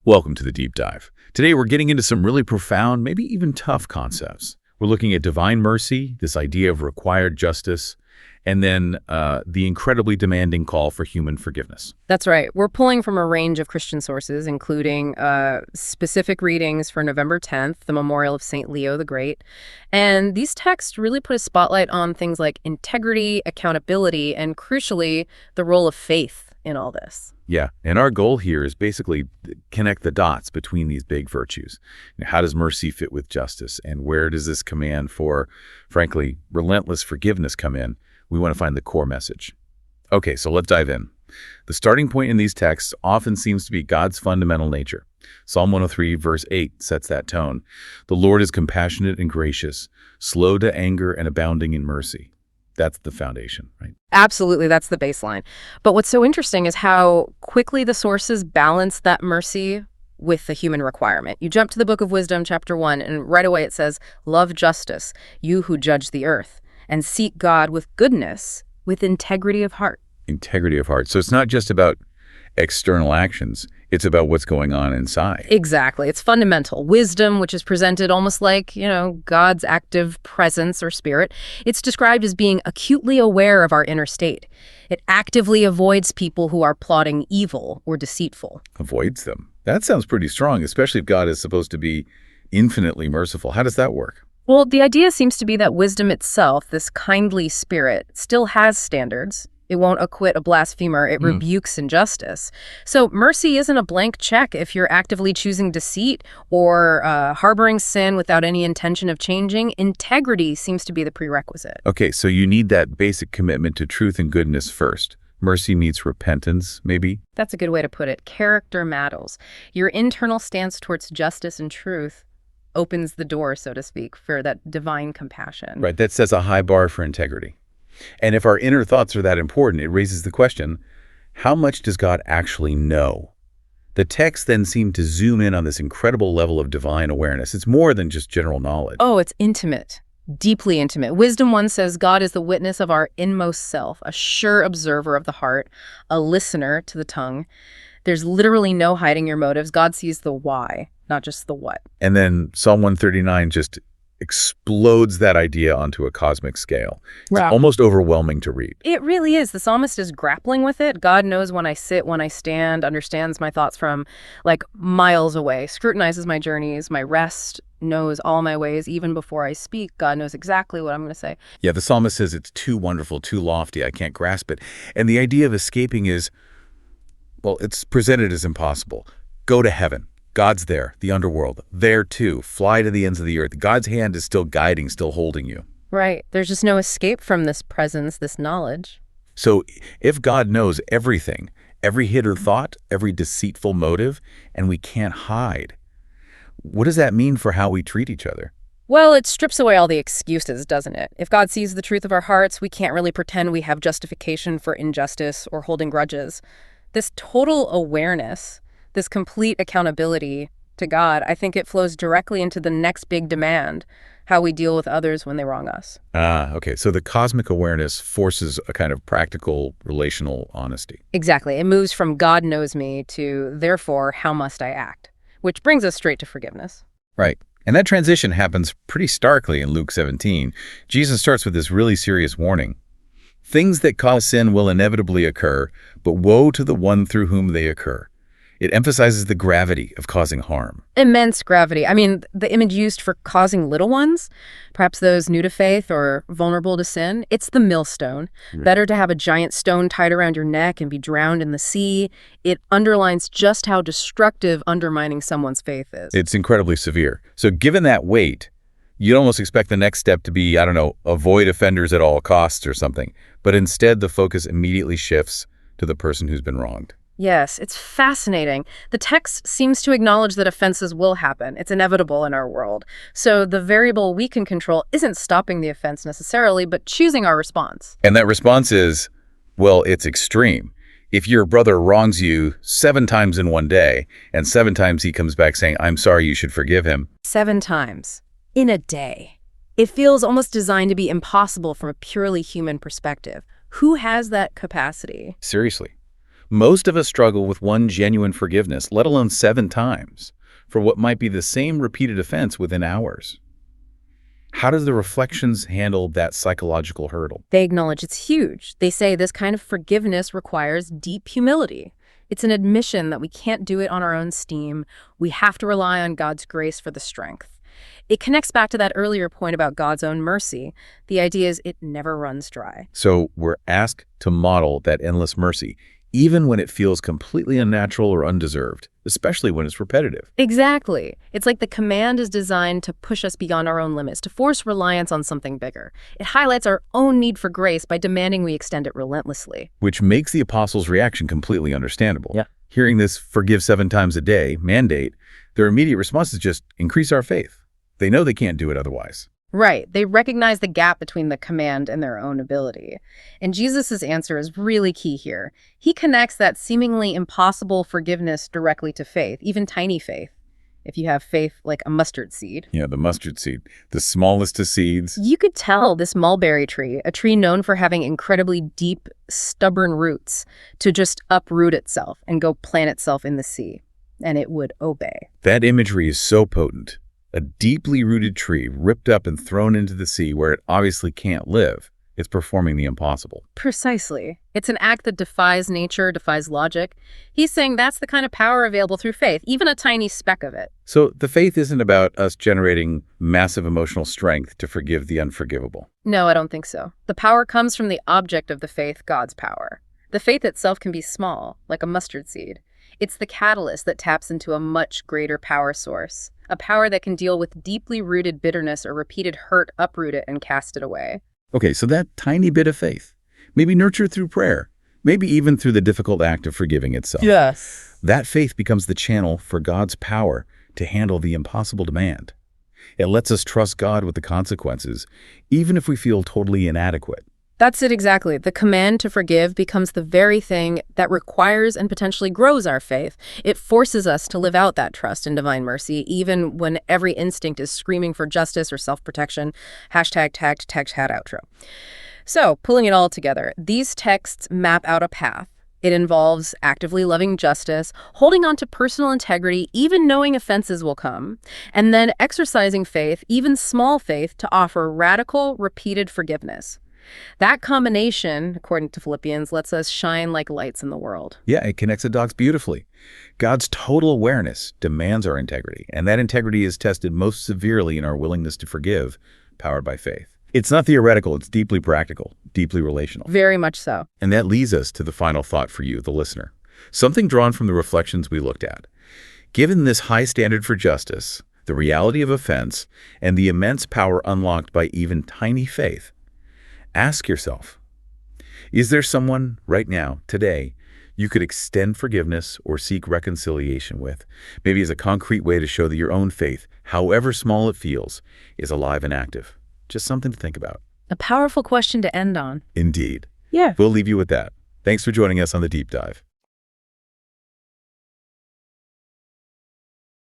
Welcome to the Deep Dive. Today we're getting into some really profound, maybe even tough concepts. We're looking at divine mercy, this idea of required justice, and then the incredibly demanding call for human forgiveness. That's right. We're pulling from a range of Christian sources, including specific readings for November 10th, the memorial of St. Leo the Great. And these texts really put a spotlight on things like integrity, accountability, and crucially, the role of faith in all this. Yeah, and our goal here is basically connect the dots between these big virtues. How does mercy fit with justice? And where does this command for, frankly, relentless forgiveness come in? We want to find the core message. Okay, so let's dive in. The starting point in these texts often seems to be God's fundamental nature. Psalm 103, verse 8 sets that tone. The Lord is compassionate and gracious, slow to anger and abounding in mercy. That's the foundation, right? Absolutely, that's the baseline. But what's so interesting is how quickly the sources balance that mercy with the human requirement. You jump to the Book of Wisdom, chapter 1, and right away it says, love justice, you who judge the earth, and seek God with goodness, with integrity of heart. Integrity of heart. So it's not just about external actions. It's about what's going on inside. Exactly. It's fundamental. Wisdom, which is presented almost like, God's active presence or spirit, it's described as being acutely aware of our inner state. It actively avoids people who are plotting evil or deceitful. Avoids them. That sounds pretty strong, especially if God is supposed to be infinitely merciful. How does that work? Well, the idea seems to be that wisdom itself, this kindly spirit, still has standards. It won't acquit a blasphemer. It rebukes injustice. So mercy isn't a blank check if you're actively choosing deceit or harboring sin without any intention of changing. Integrity seems to be the prerequisite. Okay, so you need that basic commitment to truth and goodness first. Mercy meets repentance, maybe? That's a good way to put it. Character matters. Your internal stance towards justice and truth opens the door, so to speak, for that divine compassion. Right, that sets a high bar for integrity. And if our inner thoughts are that important, it raises the question, how much does God actually know? The texts then seem to zoom in on this incredible level of divine awareness. It's more than just general knowledge. Oh, it's intimate, deeply intimate. Wisdom 1 says God is the witness of our inmost self, a sure observer of the heart, a listener to the tongue. There's literally no hiding your motives. God sees the why, not just the what. And then Psalm 139 just explodes that idea onto a cosmic scale. It's almost overwhelming to read. It really is. The psalmist is grappling with it. God knows when I sit, when I stand, understands my thoughts from miles away, scrutinizes my journeys, my rest, knows all my ways. Even before I speak, God knows exactly what I'm going to say. Yeah, the psalmist says it's too wonderful, too lofty, I can't grasp it. And the idea of escaping is, well, it's presented as impossible. Go to heaven. God's there, the underworld, there too. Fly to the ends of the earth. God's hand is still guiding, still holding you. Right. There's just no escape from this presence, this knowledge. So if God knows everything, every hidden thought, every deceitful motive, and we can't hide, what does that mean for how we treat each other? Well, it strips away all the excuses, doesn't it? If God sees the truth of our hearts, we can't really pretend we have justification for injustice or holding grudges. This total awareness, this complete accountability to God, I think it flows directly into the next big demand, how we deal with others when they wrong us. Okay. So the cosmic awareness forces a kind of practical relational honesty. Exactly. It moves from God knows me to, therefore, how must I act? Which brings us straight to forgiveness. Right. And that transition happens pretty starkly in Luke 17. Jesus starts with this really serious warning. Things that cause sin will inevitably occur, but woe to the one through whom they occur. It emphasizes the gravity of causing harm. Immense gravity. I mean, the image used for causing little ones, perhaps those new to faith or vulnerable to sin, it's the millstone. Better to have a giant stone tied around your neck and be drowned in the sea. It underlines just how destructive undermining someone's faith is. It's incredibly severe. So given that weight, you'd almost expect the next step to be, avoid offenders at all costs or something. But instead, the focus immediately shifts to the person who's been wronged. Yes, it's fascinating. The text seems to acknowledge that offenses will happen. It's inevitable in our world. So the variable we can control isn't stopping the offense necessarily, but choosing our response. And that response is, well, it's extreme. If your brother wrongs you 7 times in one day, and 7 times he comes back saying, I'm sorry, you should forgive him. 7 times in a day. It feels almost designed to be impossible from a purely human perspective. Who has that capacity? Seriously. Most of us struggle with one genuine forgiveness, let alone 7 times, for what might be the same repeated offense within hours. How does the reflections handle that psychological hurdle? They acknowledge it's huge. They say this kind of forgiveness requires deep humility. It's an admission that we can't do it on our own steam. We have to rely on God's grace for the strength. It connects back to that earlier point about God's own mercy. The idea is it never runs dry. So we're asked to model that endless mercy, even when it feels completely unnatural or undeserved, especially when it's repetitive. Exactly. It's like the command is designed to push us beyond our own limits, to force reliance on something bigger. It highlights our own need for grace by demanding we extend it relentlessly. Which makes the apostles' reaction completely understandable. Yeah. Hearing this forgive 7 times a day mandate, their immediate response is just increase our faith. They know they can't do it otherwise. Right. They recognize the gap between the command and their own ability. And Jesus' answer is really key here. He connects that seemingly impossible forgiveness directly to faith, even tiny faith. If you have faith like a mustard seed. Yeah, the mustard seed, the smallest of seeds. You could tell this mulberry tree, a tree known for having incredibly deep, stubborn roots, to just uproot itself and go plant itself in the sea. And it would obey. That imagery is so potent. A deeply rooted tree ripped up and thrown into the sea where it obviously can't live. It's performing the impossible. Precisely. It's an act that defies nature, defies logic. He's saying that's the kind of power available through faith, even a tiny speck of it. So the faith isn't about us generating massive emotional strength to forgive the unforgivable. No, I don't think so. The power comes from the object of the faith, God's power. The faith itself can be small, like a mustard seed. It's the catalyst that taps into a much greater power source, a power that can deal with deeply rooted bitterness or repeated hurt, uproot it, and cast it away. Okay, so that tiny bit of faith, maybe nurtured through prayer, maybe even through the difficult act of forgiving itself. Yes. That faith becomes the channel for God's power to handle the impossible demand. It lets us trust God with the consequences, even if we feel totally inadequate. That's it exactly. The command to forgive becomes the very thing that requires and potentially grows our faith. It forces us to live out that trust in divine mercy, even when every instinct is screaming for justice or self-protection. #tagged outro. So, pulling it all together, these texts map out a path. It involves actively loving justice, holding on to personal integrity, even knowing offenses will come, and then exercising faith, even small faith, to offer radical, repeated forgiveness. That combination, according to Philippians, lets us shine like lights in the world. Yeah, it connects the dots beautifully. God's total awareness demands our integrity, and that integrity is tested most severely in our willingness to forgive, powered by faith. It's not theoretical, it's deeply practical, deeply relational. Very much so. And that leads us to the final thought for you, the listener. Something drawn from the reflections we looked at. Given this high standard for justice, the reality of offense, and the immense power unlocked by even tiny faith, ask yourself, is there someone right now, today, you could extend forgiveness or seek reconciliation with, maybe as a concrete way to show that your own faith, however small it feels, is alive and active? Just something to think about. A powerful question to end on. Indeed. Yeah. We'll leave you with that. Thanks for joining us on The Deep Dive.